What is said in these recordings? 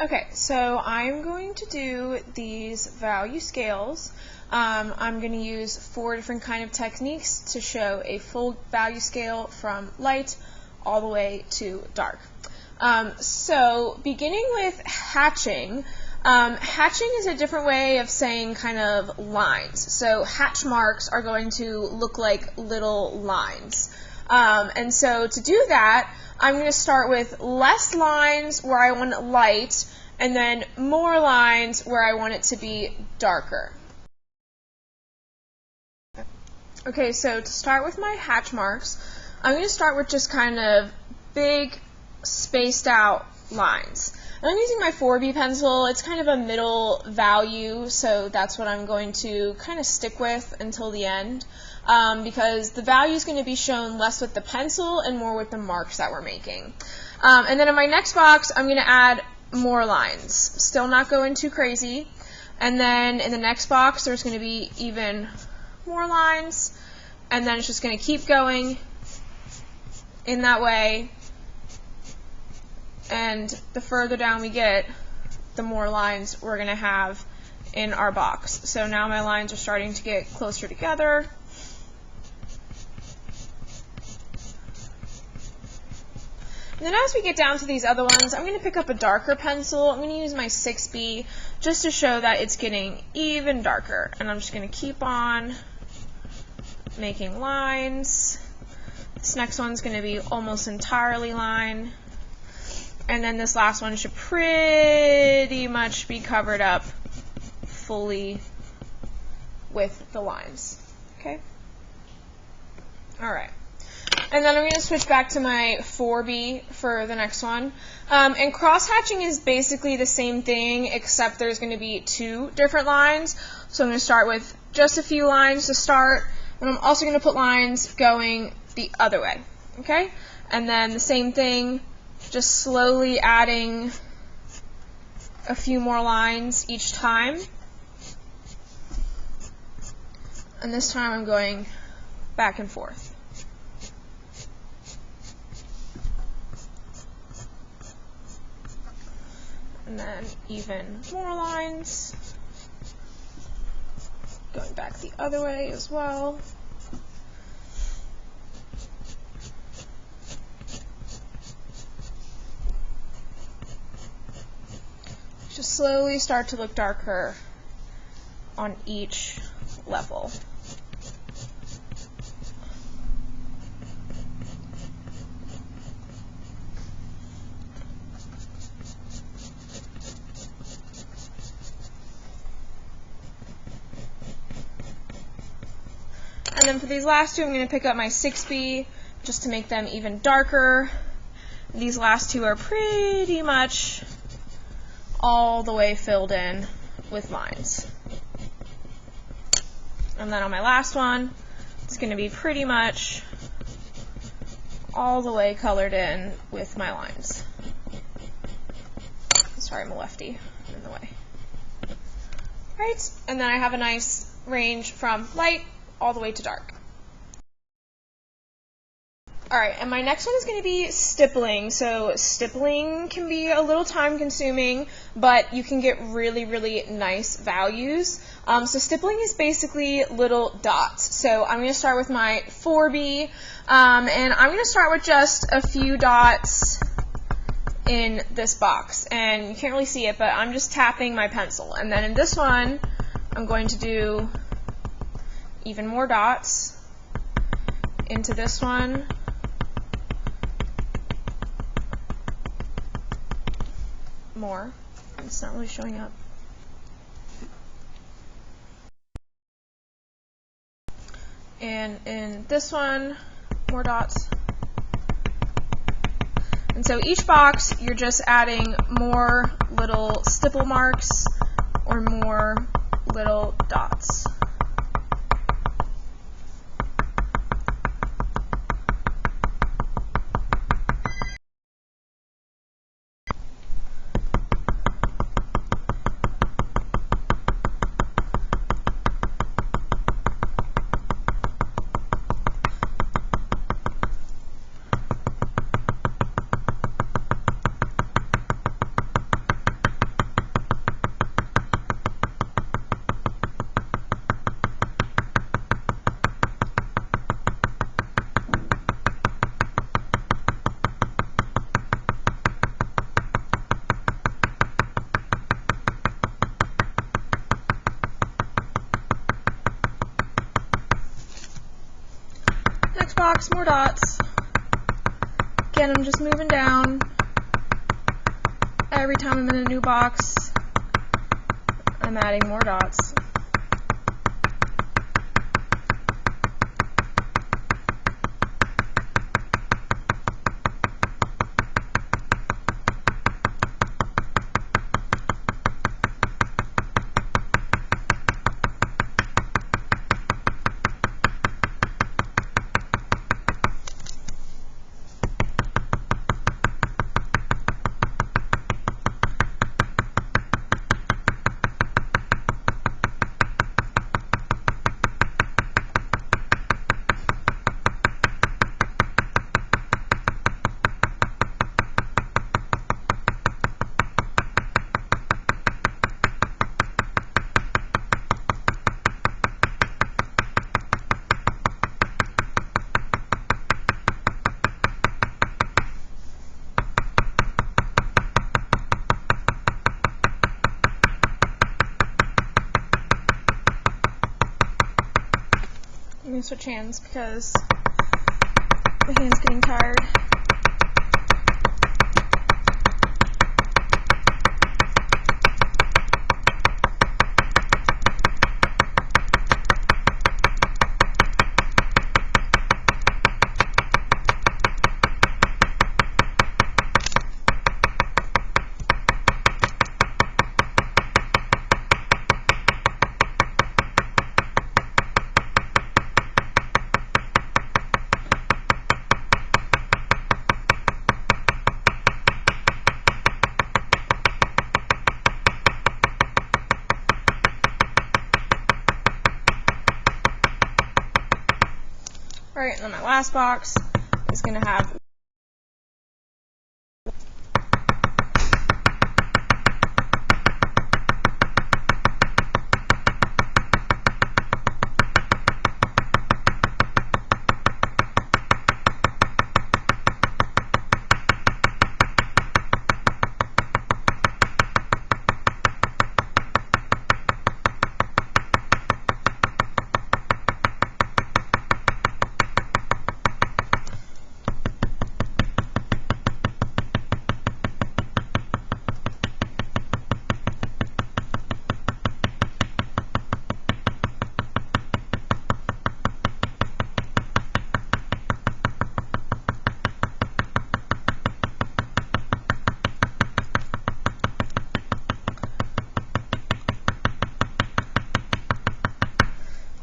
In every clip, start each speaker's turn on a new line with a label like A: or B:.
A: Okay, so I'm going to do these value scales. I'm going to use 4 different kind of techniques to show a full value scale from light all the way to dark. So beginning with hatching, hatching is a different way of saying kind of lines. So hatch marks are going to look like little lines. And so to do that, I'm going to start with less lines where I want it light, and then more lines where I want it to be darker. Okay, so to start with my hatch marks, I'm going to start with just kind of big, spaced out lines. I'm using my 4B pencil. It's kind of a middle value, so that's what I'm going to kind of stick with until the end, because the value is going to be shown less with the pencil and more with the marks that we're making. And then in my next box, I'm going to add more lines. Still not going too crazy. And then in the next box, there's going to be even more lines, and then it's just going to keep going in that way. And the further down we get, the more lines we're going to have in our box. So now my lines are starting to get closer together. And then as we get down to these other ones, I'm going to pick up a darker pencil. I'm going to use my 6B just to show that it's getting even darker. And I'm just going to keep on making lines. This next one's going to be almost entirely line. And then this last one should pretty much be covered up fully with the lines. Okay? Alright. And then I'm going to switch back to my 4B for the next one. And cross-hatching is basically the same thing, except there's going to be 2 different lines. So I'm going to start with just a few lines to start, and I'm also going to put lines going the other way. Okay? And then the same thing, just slowly adding a few more lines each time. And this time I'm going back and forth. And then even more lines, going back the other way as well. Just slowly start to look darker on each level. And then for these last 2, I'm going to pick up my 6B just to make them even darker. These last 2 are pretty much all the way filled in with lines. And then on my last one, it's going to be pretty much all the way colored in with my lines. Sorry, I'm a lefty. I'm in the way. Right, and then I have a nice range from light all the way to dark. Alright, and my next one is going to be stippling. So stippling can be a little time consuming, but you can get really, really nice values. So stippling is basically little dots. So I'm going to start with my 4B, and I'm going to start with just a few dots in this box. And you can't really see it, but I'm just tapping my pencil. And then in this one, I'm going to do even more dots into this one. More. It's not really showing up. And in this one, more dots. And so each box, you're just adding more little stipple marks or more little dots. box, more dots. Again, I'm just moving down. Every time I'm in a new box, I'm adding more dots. I'm going to switch hands because my hand's getting tired. Alright, and then my last box is going to have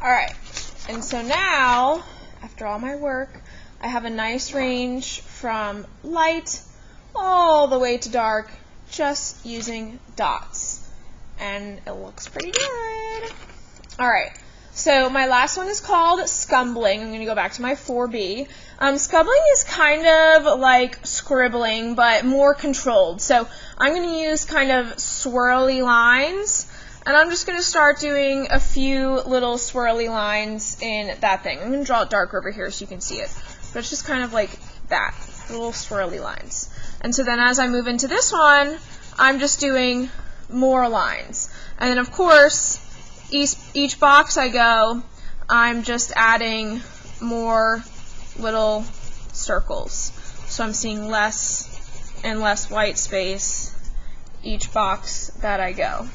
A: Alright, and so now, after all my work, I have a nice range from light all the way to dark, just using dots. And it looks pretty good. Alright, so my last one is called Scumbling. I'm going to go back to my 4B. Scumbling is kind of like scribbling, but more controlled. So I'm going to use kind of swirly lines. And I'm just going to start doing a few little swirly lines in that thing. I'm going to draw it darker over here so you can see it. But it's just kind of like that, little swirly lines. And so then as I move into this one, I'm just doing more lines. And then of course, each box I go, I'm just adding more little circles. So I'm seeing less and less white space each box that I go.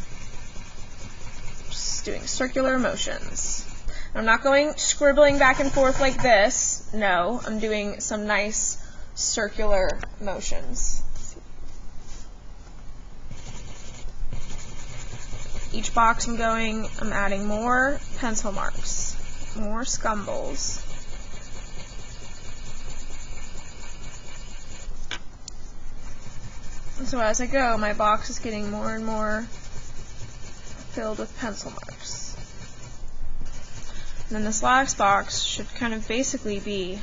A: Doing circular motions. I'm not going scribbling back and forth like this. No, I'm doing some nice circular motions. Each box I'm adding more pencil marks, more scumbles. And so as I go, my box is getting more and more filled with pencil marks. And then this last box should kind of basically be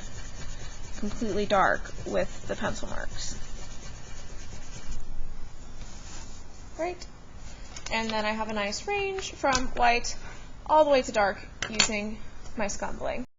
A: completely dark with the pencil marks. Right? And then I have a nice range from white all the way to dark using my scumbling.